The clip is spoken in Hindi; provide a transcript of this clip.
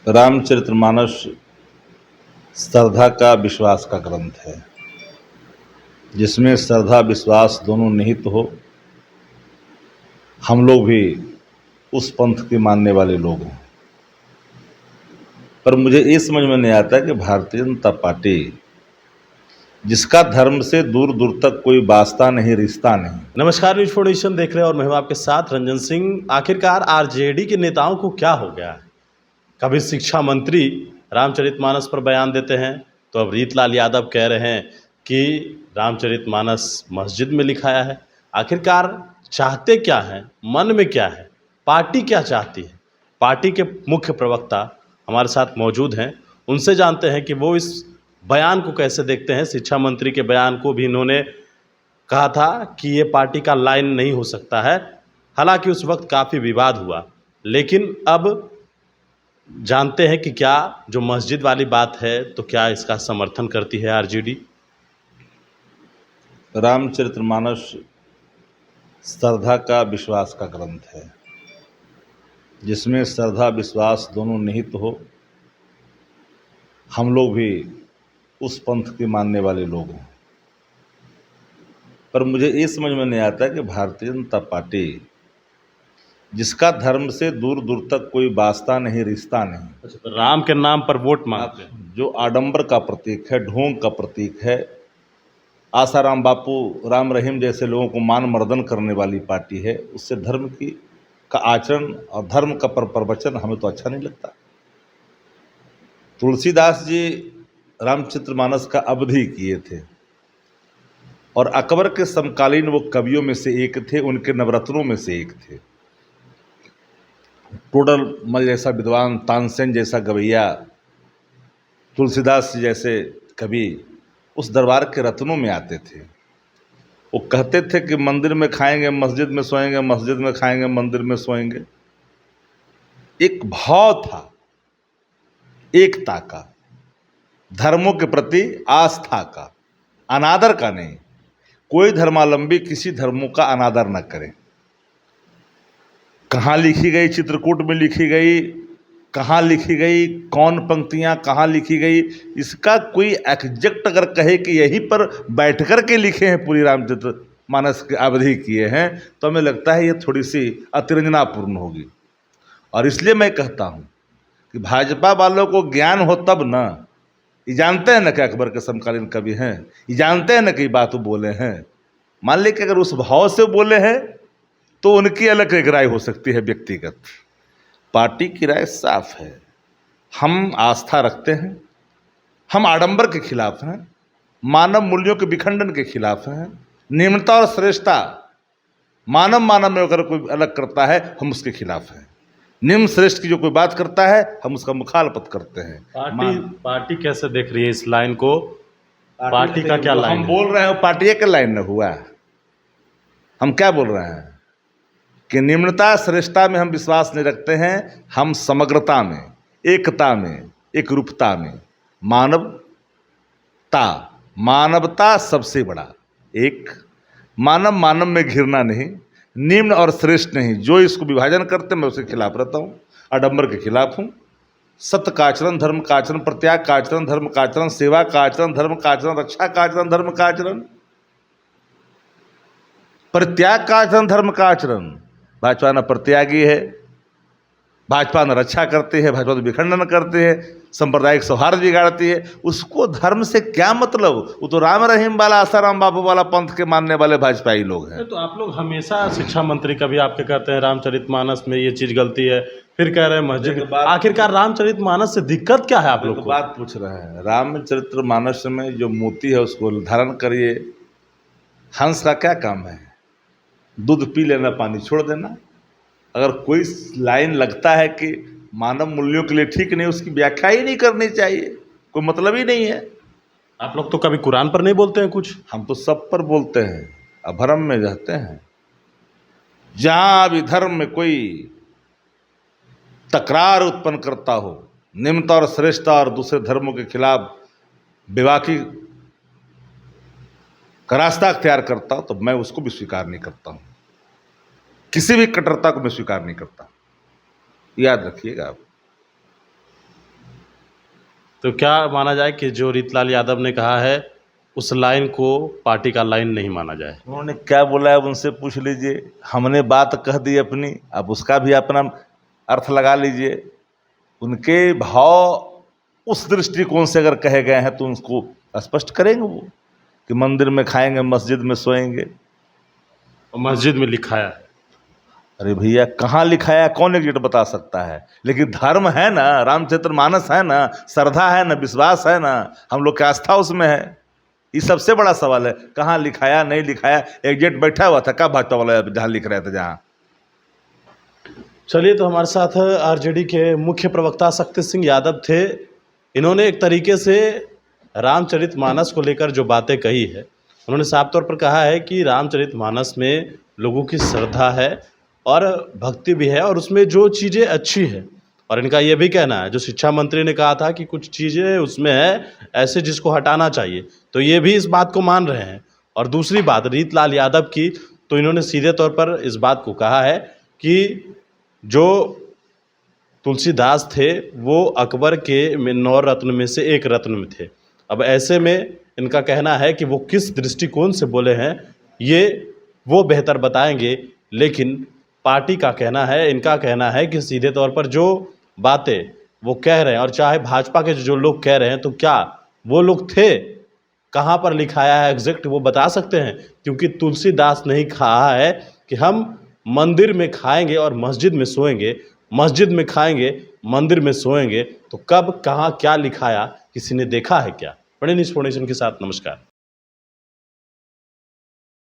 रामचरितमानस श्रद्धा का विश्वास का ग्रंथ है, जिसमें श्रद्धा विश्वास दोनों निहित हो। हम लोग भी उस पंथ के मानने वाले लोग हैं, पर मुझे ये समझ में नहीं आता कि भारतीय जनता पार्टी, जिसका धर्म से दूर दूर तक कोई वास्ता नहीं रिश्ता नहीं। नमस्कार, न्यूज फाउंडेशन देख रहे हैं और मैं हूं आपके साथ रंजन सिंह। आखिरकार आरजेडी के नेताओं को क्या हो गया है? कभी शिक्षा मंत्री रामचरितमानस पर बयान देते हैं तो अब रीतलाल यादव कह रहे हैं कि रामचरितमानस मस्जिद में लिखाया है। आखिरकार चाहते क्या हैं, मन में क्या है, पार्टी क्या चाहती है? पार्टी के मुख्य प्रवक्ता हमारे साथ मौजूद हैं, उनसे जानते हैं कि वो इस बयान को कैसे देखते हैं। शिक्षा मंत्री के बयान को भी इन्होंने कहा था कि ये पार्टी का लाइन नहीं हो सकता है। हालांकि उस वक्त काफ़ी विवाद हुआ, लेकिन अब जानते हैं कि क्या जो मस्जिद वाली बात है तो क्या इसका समर्थन करती है आरजेडी। रामचरितमानस श्रद्धा का विश्वास का ग्रंथ है, जिसमें श्रद्धा विश्वास दोनों निहित हो। हम लोग भी उस पंथ के मानने वाले लोग हैं, पर मुझे ये समझ में नहीं आता कि भारतीय जनता पार्टी, जिसका धर्म से दूर दूर तक कोई वास्ता नहीं रिश्ता नहीं, अच्छा, तो राम के नाम पर वोट मांगते हैं। जो आडंबर का प्रतीक है, ढोंग का प्रतीक है, आसाराम बापू, राम रहीम जैसे लोगों को मान मर्दन करने वाली पार्टी है, उससे धर्म की का आचरण और धर्म का प्रवचन हमें तो अच्छा नहीं लगता। तुलसीदास जी रामचरितमानस का अवधि किए थे और अकबर के समकालीन वो कवियों में से एक थे, उनके नवरत्नों में से एक थे। टोडरमल जैसा विद्वान, तानसेन जैसा गवैया, तुलसीदास जी जैसे कवि उस दरबार के रत्नों में आते थे। वो कहते थे कि मंदिर में खाएंगे मस्जिद में सोएंगे, मस्जिद में खाएंगे मंदिर में सोएंगे। एक भाव था एकता का, धर्मों के प्रति आस्था का, अनादर का नहीं। कोई धर्मावलंबी किसी धर्मों का अनादर न करे। कहाँ लिखी गई, चित्रकूट में लिखी गई, कहाँ लिखी गई, कौन पंक्तियाँ कहाँ लिखी गई, इसका कोई एग्जैक्ट अगर कहे कि यहीं पर बैठ कर के लिखे हैं, पूरी रामचरितमानस की अवधि किए हैं, तो हमें लगता है ये थोड़ी सी अतिरंजनापूर्ण होगी। और इसलिए मैं कहता हूँ कि भाजपा वालों को ज्ञान हो तब ना, ये जानते हैं ना कि अकबर के समकालीन कवि हैं, ये जानते हैं ना कि बात बोले हैं। मान ली कि अगर उस भाव से बोले हैं तो उनकी अलग एक राय हो सकती है व्यक्तिगत। पार्टी की राय साफ है, हम आस्था रखते हैं, हम आडंबर के खिलाफ हैं, मानव मूल्यों के विखंडन के खिलाफ हैं। निम्नता और श्रेष्ठता, मानव मानव में अगर कोई अलग करता है हम उसके खिलाफ हैं। निम्न श्रेष्ठ की जो कोई बात करता है हम उसका मुखालफत करते हैं। पार्टी कैसे देख रही है इस लाइन को? पार्टी का क्या लाइन हम बोल रहे हैं पार्टी का लाइन न हुआ। हम क्या बोल रहे हैं कि निम्नता श्रेष्ठता में हम विश्वास नहीं रखते हैं। हम समग्रता में, एकता में, एक रूपता में, मानवता सबसे बड़ा। एक मानव मानव में घिरना नहीं, निम्न और श्रेष्ठ नहीं। जो इसको विभाजन करते मैं उसके खिलाफ रहता हूँ, आडंबर के खिलाफ हूँ। सत्य का आचरण, धर्म का आचरण, प्रत्याग का आचरण, धर्म का आचरण, सेवा का आचरण, धर्म का आचरण, रक्षा का आचरण, धर्म का आचरण, परित्याग का आचरण, धर्म का आचरण। भाजपा न प्रत्यागी है, भाजपा न रक्षा करती है, भाजपा तो विखंडन करती है, सांप्रदायिक सौहार्द बिगाड़ती है। उसको धर्म से क्या मतलब? वो तो राम रहीम वाला, आसाराम बापू वाला पंथ के मानने वाले भाजपाई लोग हैं। तो आप लोग हमेशा, शिक्षा मंत्री कभी आपके कहते हैं रामचरितमानस में ये चीज़ गलती है, फिर कह रहे हैं मस्जिद। आखिरकार रामचरितमानस से दिक्कत क्या है आप लोग को? बात पूछ रहे हैं। रामचरितमानस में जो मोती है उसको धारण करिए। हंस का क्या काम है? दूध पी लेना, पानी छोड़ देना। अगर कोई लाइन लगता है कि मानव मूल्यों के लिए ठीक नहीं, उसकी व्याख्या ही नहीं करनी चाहिए, कोई मतलब ही नहीं है। आप लोग तो कभी कुरान पर नहीं बोलते हैं कुछ? हम तो सब पर बोलते हैं, अभरम में रहते हैं। जहां भी धर्म में कोई तकरार उत्पन्न करता हो, निम्नता और श्रेष्ठता और दूसरे धर्मों के खिलाफ बेबाकी का रास्ता अख्तियार करता हो, तो मैं उसको भी स्वीकार नहीं करता हूं। किसी भी कट्टरता को मैं स्वीकार नहीं करता, याद रखिएगा आप। तो क्या माना जाए कि जो रीतलाल यादव ने कहा है उस लाइन को पार्टी का लाइन नहीं माना जाए? उन्होंने क्या बोला है उनसे पूछ लीजिए। हमने बात कह दी अपनी, अब उसका भी अपना अर्थ लगा लीजिए। उनके भाव उस दृष्टिकोण से अगर कहे गए हैं तो उसको स्पष्ट करेंगे वो, कि मंदिर में खाएंगे, मस्जिद में सोएंगे। और मस्जिद में लिखाया है। अरे भैया, कहाँ लिखाया, कौन एग्जिट बता सकता है? लेकिन धर्म है ना, रामचरितमानस है ना, श्रद्धा है ना, विश्वास है ना, हम लोग की आस्था उसमें है। ये सबसे बड़ा सवाल है, कहाँ लिखाया नहीं लिखाया। एग्जिट बैठा हुआ था, क्या भाजपा वाला जहाँ लिख रहे थे जहाँ। चलिए, तो हमारे साथ आरजेडी के मुख्य प्रवक्ता शक्ति सिंह यादव थे। इन्होंने एक तरीके से रामचरितमानस को लेकर जो बातें कही है, उन्होंने साफ तौर पर कहा है कि रामचरितमानस में लोगों की श्रद्धा है और भक्ति भी है और उसमें जो चीज़ें अच्छी है। और इनका ये भी कहना है, जो शिक्षा मंत्री ने कहा था कि कुछ चीज़ें उसमें है ऐसे जिसको हटाना चाहिए, तो ये भी इस बात को मान रहे हैं। और दूसरी बात रीतलाल यादव की, तो इन्होंने सीधे तौर पर इस बात को कहा है कि जो तुलसीदास थे वो अकबर के 9 रत्न में से एक रत्न में थे। अब ऐसे में इनका कहना है कि वो किस दृष्टिकोण से बोले हैं ये वो बेहतर बताएंगे, लेकिन पार्टी का कहना है, इनका कहना है कि सीधे तौर पर जो बातें वो कह रहे हैं, और चाहे भाजपा के जो लोग कह रहे हैं, तो क्या वो लोग थे, कहाँ पर लिखाया है एग्जैक्ट वो बता सकते हैं? क्योंकि तुलसीदास ने ही कहा है कि हम मंदिर में खाएंगे और मस्जिद में सोएंगे, मस्जिद में खाएंगे, मंदिर में सोएंगे। तो कब, कहाँ, क्या लिखाया, किसी ने देखा है क्या? बड़े न्यूज़ फाउंडेशन के साथ नमस्कार।